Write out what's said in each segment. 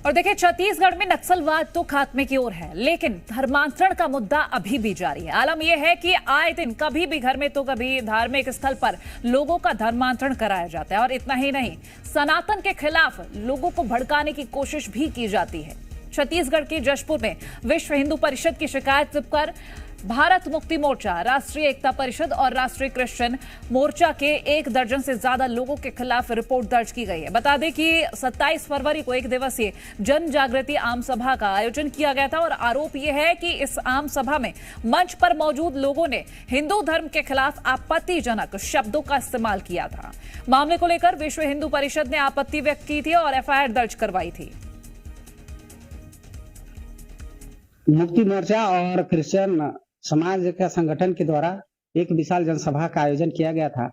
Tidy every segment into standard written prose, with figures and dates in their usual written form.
और देखिए, छत्तीसगढ़ में नक्सलवाद तो खात्मे की ओर है, लेकिन धर्मांतरण का मुद्दा अभी भी जारी है। आलम यह है कि आए दिन कभी भी घर में तो कभी धार्मिक स्थल पर लोगों का धर्मांतरण कराया जाता है। और इतना ही नहीं, सनातन के खिलाफ लोगों को भड़काने की कोशिश भी की जाती है। छत्तीसगढ़ के जशपुर में विश्व हिंदू परिषद की शिकायत पर भारत मुक्ति मोर्चा, राष्ट्रीय एकता परिषद और राष्ट्रीय क्रिश्चियन मोर्चा के 1 दर्जन से ज्यादा लोगों के खिलाफ रिपोर्ट दर्ज की गई है। बता दें कि 27 फरवरी को 1 दिवसीय जन जागृति आम सभा का आयोजन किया गया था और आरोप यह है कि इस आम सभा में मंच पर मौजूद लोगों ने हिंदू धर्म के खिलाफ आपत्तिजनक शब्दों का इस्तेमाल किया था। मामले को लेकर विश्व हिंदू परिषद ने आपत्ति व्यक्त की थी और FIR दर्ज करवाई थी। मुक्ति मोर्चा और क्रिश्चियन समाज का संगठन के द्वारा एक विशाल जनसभा का आयोजन किया गया था।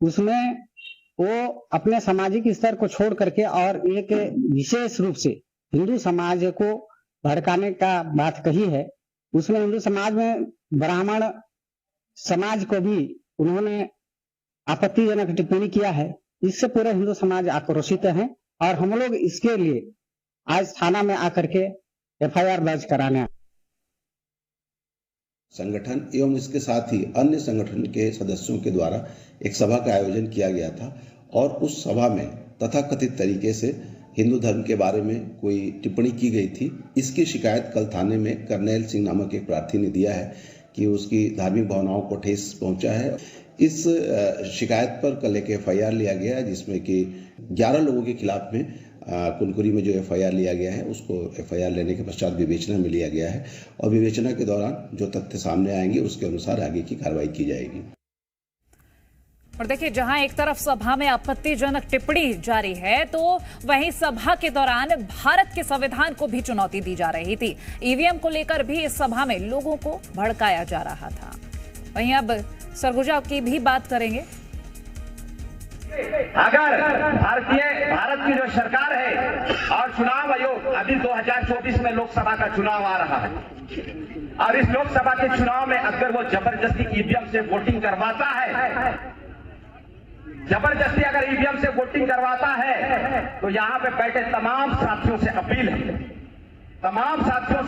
उसमें वो अपने सामाजिक स्तर को छोड़ करके और एक विशेष रूप से हिंदू समाज को भड़काने का बात कही है। उसमें हिंदू समाज में ब्राह्मण समाज को भी उन्होंने आपत्तिजनक टिप्पणी किया है। इससे पूरे हिंदू समाज आक्रोशित है और हम लोग इसके लिए आज थाना में आकर के FIR दर्ज कराने संगठन एवं इसके साथ ही अन्य संगठन के सदस्यों के द्वारा एक सभा का आयोजन किया गया था और उस सभा में तथाकथित तरीके से हिंदू धर्म के बारे में कोई टिप्पणी की गई थी। इसकी शिकायत कल थाने में करनेल सिंह नामक एक प्रार्थी ने दिया है कि उसकी धार्मिक भावनाओं को ठेस पहुंचा है। इस शिकायत पर कल एक FIR लिया गया जिसमें कि 11 लोगों के खिलाफ में कुनकुरी में जो FIR लिया गया है उसको FIR लेने के पश्चात विवेचना में लिया गया है और विवेचना के दौरान जो तथ्य सामने आएंगे उसके अनुसार आगे की कार्रवाई की जाएगी। और देखिए, जहां एक तरफ सभा में आपत्तिजनक टिप्पणी जारी है, तो वहीं सभा के दौरान भारत के संविधान को भी चुनौती दी जा रही थी। EVM को लेकर भी इस सभा में लोगों को भड़काया जा रहा था। वहीं अब सरगुजा की भी बात करेंगे। अगर भारत की जो सरकार है और चुनाव आयोग अभी 2024 में लोकसभा का चुनाव आ रहा है और इस लोकसभा के चुनाव में अगर वो जबरदस्ती EVM से वोटिंग करवाता है, जबरदस्ती अगर EVM से वोटिंग करवाता है, तो यहाँ पे बैठे तमाम साथियों से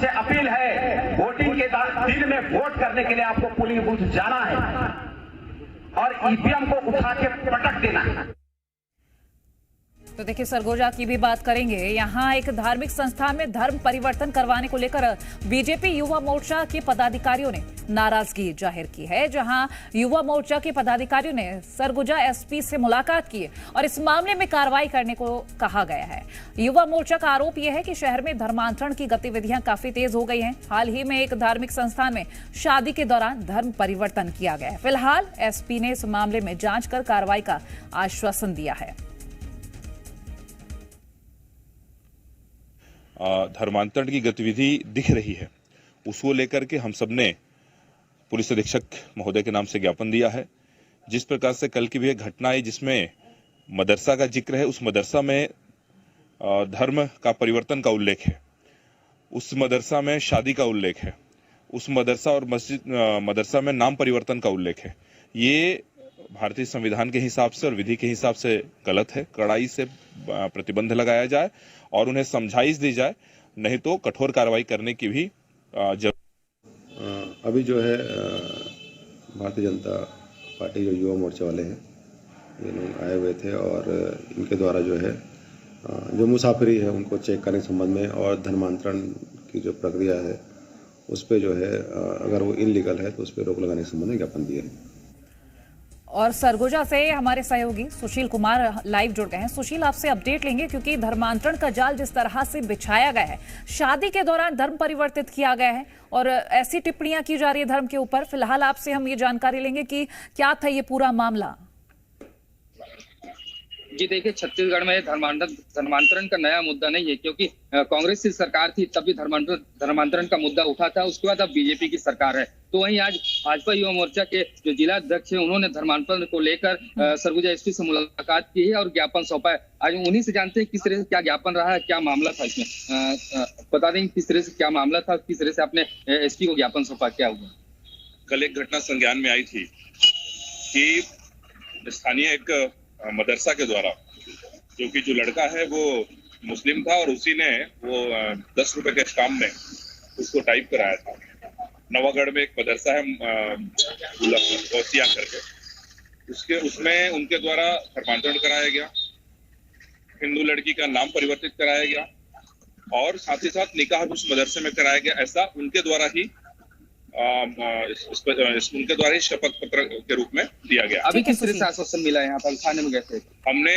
अपील है, वोटिंग के दिन में वोट करने के लिए आपको पोलिंग बूथ जाना है और EVM को उठा के पटक देना है। तो देखिए, सरगोजा की भी बात करेंगे। यहाँ एक धार्मिक संस्थान में धर्म परिवर्तन करवाने को लेकर बीजेपी युवा मोर्चा के पदाधिकारियों ने नाराजगी जाहिर की है। जहां युवा मोर्चा के पदाधिकारियों ने सरगुजा SP से मुलाकात की और इस मामले में कार्रवाई करने को कहा गया है। युवा मोर्चा का आरोप यह है कि शहर में धर्मांतरण की गतिविधियां काफी तेज हो गई हैं। हाल ही में एक धार्मिक संस्थान में शादी के दौरान धर्म परिवर्तन किया गया है। फिलहाल SP ने इस मामले में जांच कर कार्रवाई का आश्वासन दिया है। धर्मांतरण की गतिविधि दिख रही है, उसको लेकर के हम सब ने पुलिस अधीक्षक महोदय के नाम से ज्ञापन दिया है। जिस प्रकार से कल की भी एक घटना आई जिसमें मदरसा का जिक्र है, उस मदरसा में धर्म का परिवर्तन का उल्लेख है, उस मदरसा में शादी का उल्लेख है, उस मदरसा और मदरसा में नाम परिवर्तन का उल्लेख है। ये भारतीय संविधान के हिसाब से और विधि के हिसाब से गलत है। कड़ाई से प्रतिबंध लगाया जाए और उन्हें समझाइश दी जाए, नहीं तो कठोर कार्रवाई करने की भी अभी जो है भारतीय जनता पार्टी जो युवा मोर्चा वाले हैं, ये लोग आए हुए थे और इनके द्वारा जो है जो मुसाफिरी है उनको चेक करने के संबंध में और धर्मांतरण की जो प्रक्रिया है उस पर जो है अगर वो इनलीगल है तो उस पर रोक लगाने के संबंध में ज्ञापन दिए हैं। और सरगुजा से हमारे सहयोगी सुशील कुमार लाइव जुड़ गए हैं। सुशील, आपसे अपडेट लेंगे क्योंकि धर्मांतरण का जाल जिस तरह से बिछाया गया है, शादी के दौरान धर्म परिवर्तित किया गया है और ऐसी टिप्पणियां की जा रही है धर्म के ऊपर। फिलहाल आपसे हम ये जानकारी लेंगे कि क्या था ये पूरा मामला। जी देखिए, छत्तीसगढ़ में धर्मांतरण का नया मुद्दा नहीं है, क्योंकि कांग्रेस की सरकार थी तब भी धर्मांतरण का मुद्दा उठा था। उसके बाद अब बीजेपी की सरकार है। तो वहीं आज भाजपा युवा मोर्चा के जो जिला अध्यक्ष हैं उन्होंने धर्मांतरण को लेकर सरगुजा SP से मुलाकात की है और ज्ञापन सौंपा है। आज उन्हीं से जानते हैं किस तरह से क्या ज्ञापन रहा है, क्या मामला था इसमें। बता दें किस तरह से क्या मामला था, किस तरह से आपने SP को ज्ञापन सौंपा, क्या हुआ। कल एक घटना संज्ञान में आई थी कि स्थानीय एक मदरसा के द्वारा जो लड़का है वो मुस्लिम था और उसी ने वो 10 रुपए के स्टाम्प में उसको टाइप कराया था। नवागढ़ में एक मदरसा है गौसिया करके, उसमें उनके द्वारा धर्मांतरण कराया गया, हिंदू लड़की का नाम परिवर्तित कराया गया और साथ ही साथ निकाह उस मदरसे में कराया गया। ऐसा उनके द्वारा ही शपथ पत्र के रूप में दिया गया। अभी किस तरह से आश्वासन मिला है यहाँ पर थाने में गए थे? हमने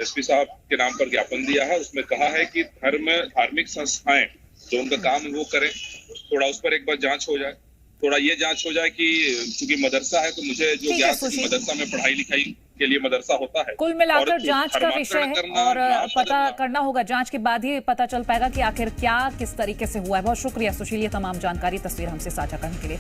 एसपी साहब के नाम पर ज्ञापन दिया है, उसमें कहा है कि धार्मिक संस्थाएं जो उनका काम है वो करें, थोड़ा उस पर एक बार जांच हो जाए, थोड़ा ये जांच हो जाए कि चूंकि मदरसा है तो मुझे जो ज्ञात है मदरसा में पढ़ाई लिखाई के लिए मदरसा होता है। कुल मिलाकर जांच का विषय है और पता करना होगा, जांच के बाद ही पता चल पाएगा कि आखिर क्या किस तरीके से हुआ है। बहुत शुक्रिया सुशील ये तमाम जानकारी तस्वीर हमसे साझा करने के लिए।